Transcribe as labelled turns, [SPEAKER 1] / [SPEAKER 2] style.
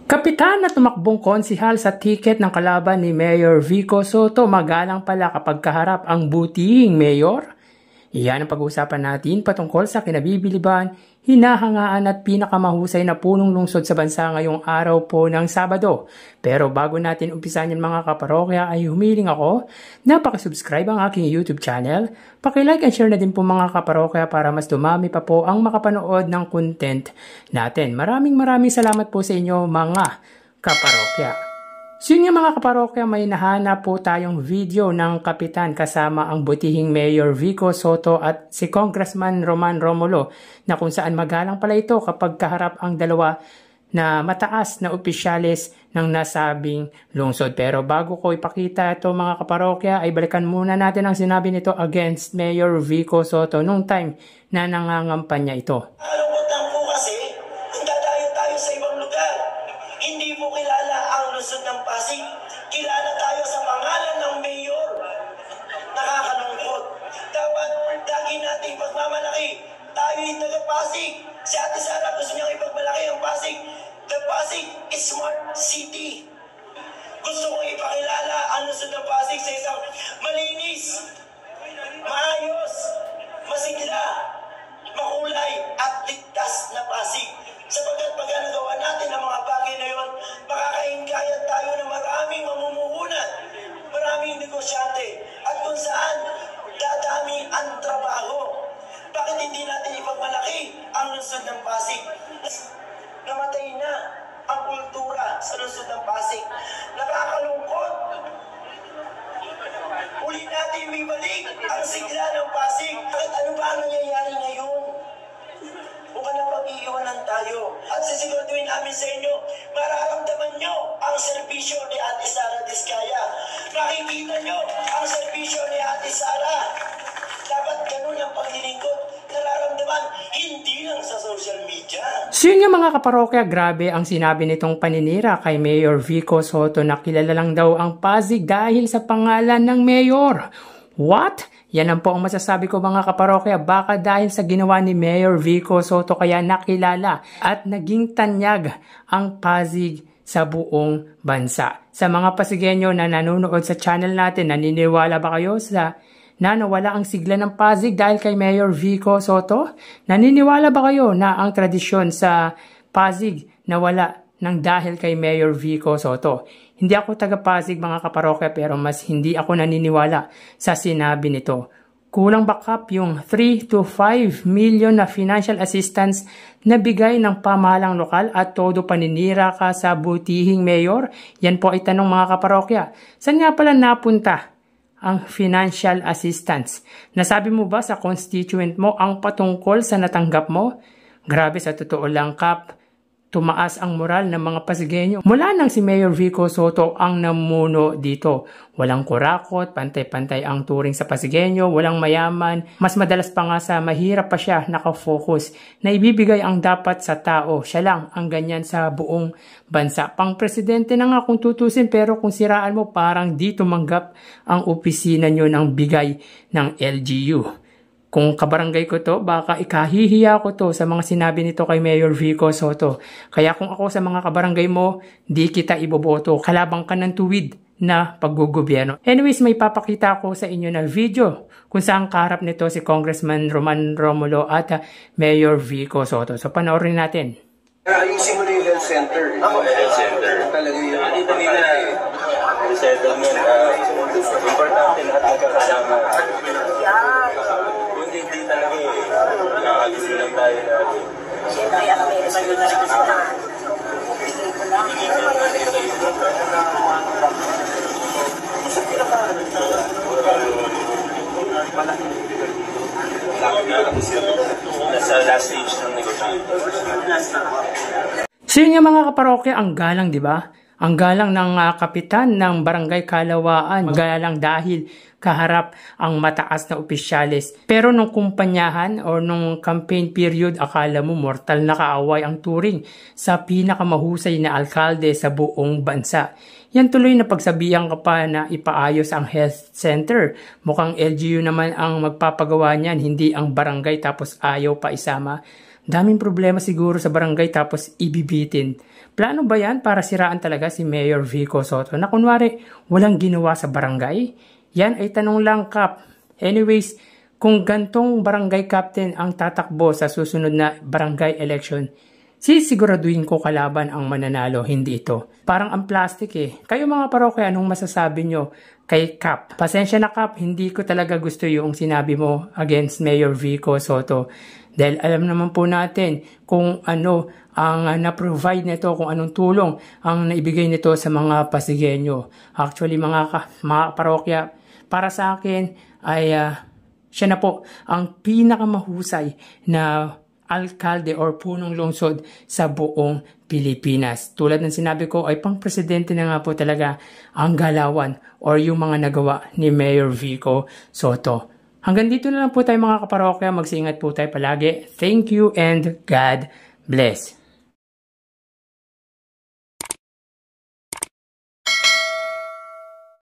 [SPEAKER 1] Kapitan na tumakbong konsihal sa tiket ng kalaban ni Mayor Vico Soto, magalang pala kapag kaharap ang butihing mayor. Iyan ang pag-uusapan natin patungkol sa kinabibiliban, hinahangaan at pinakamahusay na punong lungsod sa bansa ngayong araw po ng Sabado. Pero bago natin umpisan yan mga kaparokya ay humiling ako na pakisubscribe ang aking YouTube channel. Pakilike and share na din po mga kaparokya para mas dumami pa po ang makapanood ng content natin. Maraming salamat po sa inyo mga kaparokya. So yun nga mga kaparokya, may nahanap po tayong video ng kapitan kasama ang butihing Mayor Vico Soto at si Congressman Roman Romulo na kung saan magalang pala ito kapag kaharap ang dalawa na mataas na opisyalis ng nasabing lungsod. Pero bago ko ipakita ito mga kaparokya ay balikan muna natin ang sinabi nito against Mayor Vico Soto nung time na nangangampanya ito.
[SPEAKER 2] Hindi mo kilala ang lungsod ng Pasig. Kilala tayo sa pangalan ng mayor. Nakakalungkot. Dapat lagi natin ipagmamalaki. Tayo'y taga-Pasig. Si Ate Sara gusto niyang ipagmalaki ang Pasig. The Pasig is smart city. Gusto kong ipakilala ang lungsod ng Pasig sa isang malinis, maayos, masigla, makulay at ligtas na Pasig. Sapagkat pag nagawa natin ang mga bagay na yon, makakaingkayat tayo ng maraming mamumuhunan, maraming negosyante, at kung saan dadami ang trabaho. Bakit hindi natin ipagmalaki ang lungsod ng Pasig? Namatay na ang kultura sa lungsod ng Pasig. Nakakalungkot. Uli natin ibalik ang sigla ng Pasig. Bakit ano ba ang nangyayari ngayon? Mukhang napag-iiwanan tayo. At sisiguraduhin namin sa inyo, mararamdaman nyo ang serbisyo ni Ate Sara Diskaya. Makikita nyo ang serbisyo ni Ate Sara. Dapat ganun ang paglilingkod. Nararamdaman, hindi lang sa social media.
[SPEAKER 1] So yun nga mga kaparokya, grabe ang sinabi nitong paninira kay Mayor Vico Soto na kilala lang daw ang Pasig dahil sa pangalan ng mayor. What? Yan ang po ang masasabi ko mga kaparokya, baka dahil sa ginawa ni Mayor Vico Soto kaya nakilala at naging tanyag ang Pasig sa buong bansa. Sa mga Pasigenyo na nanonood sa channel natin, naniniwala ba kayo na nawala ang sigla ng Pasig dahil kay Mayor Vico Soto? Naniniwala ba kayo na ang tradisyon sa Pasig nawala ng dahil kay Mayor Vico Soto? Hindi ako taga-Pasig mga kaparokya pero mas hindi ako naniniwala sa sinabi nito. Kulang bakap yung 3 to 5 million na financial assistance na bigay ng pamahalang lokal at todo paninira ka sa butihing mayor? Yan po ay tanong mga kaparokya. Saan nga pala napunta ang financial assistance? Nasabi mo ba sa constituent mo ang patungkol sa natanggap mo? Grabe, sa totoo lang Kap, tumaas ang moral ng mga Pasigenyo. Mula nang si Mayor Vico Soto ang namuno dito. Walang kurakot, pantay-pantay ang turing sa Pasigenyo, walang mayaman. Mas madalas pa nga sa mahirap pa siya nakafocus na ibibigay ang dapat sa tao. Siya lang ang ganyan sa buong bansa. Pang-presidente na nga kung tutusin pero kung siraan mo parang di tumanggap ang opisina nyo ng bigay ng LGU. Kung kabarangay ko to, baka ikahihiya ko to sa mga sinabi nito kay Mayor Vico Soto. Kaya kung ako sa mga kabarangay mo, di kita iboboto. Kalabang ka ng tuwid na paggugobyerno. Anyways, may papakita ko sa inyo na video kung saan kaharap nito si Congressman Roman Romulo at Mayor Vico Soto. So panoorin natin.
[SPEAKER 3] Ayusin mo na yung health center. Health center. Talaga yung
[SPEAKER 4] resettlement. Importante lahat magkakasama. Hindi talaga nakakagising lang tayo natin.
[SPEAKER 5] Siyempre, ang may evaluation na
[SPEAKER 4] nasa last stage ng negotiation.
[SPEAKER 1] So yun yung mga kaparokya, ang galang, di ba? Ang galang ng kapitan ng Barangay Kalawaan. Magalang dahil kaharap ang mataas na opisyalis. Pero nung kumpanyahan o nung campaign period, akala mo mortal na kaaway ang turing sa pinakamahusay na alkalde sa buong bansa. Yan tuloy na pagsabihan ka pa na ipaayos ang health center. Mukhang LGU naman ang magpapagawa niyan, hindi ang barangay tapos ayaw pa isama. Daming problema siguro sa barangay tapos ibibitin Plano ba yan para siraan talaga si Mayor Vico Soto na kunwari walang ginawa sa barangay? Yan ay tanong lang, Kap. Anyways, kung gantong barangay captain ang tatakbo sa susunod na barangay election, sisiguraduhin ko kalaban ang mananalo, hindi ito. Parang ang plastic eh. Kayo mga parokya, anong masasabi nyo kay Kap? Pasensya na Kap, hindi ko talaga gusto yung sinabi mo against Mayor Vico Soto. Dahil alam naman po natin kung ano ang na-provide nito, kung anong tulong ang naibigay nito sa mga Pasigueño. Actually mga parokya, para sa akin ay siya na po ang pinakamahusay na alkalde or punong lungsod sa buong Pilipinas. Tulad ng sinabi ko ay pang-presidente na nga po talaga ang galawan or yung mga nagawa ni Mayor Vico Soto. Hanggang dito na lang po tayo mga kaparokya. Magsiingat po tayo palagi. Thank you and God bless.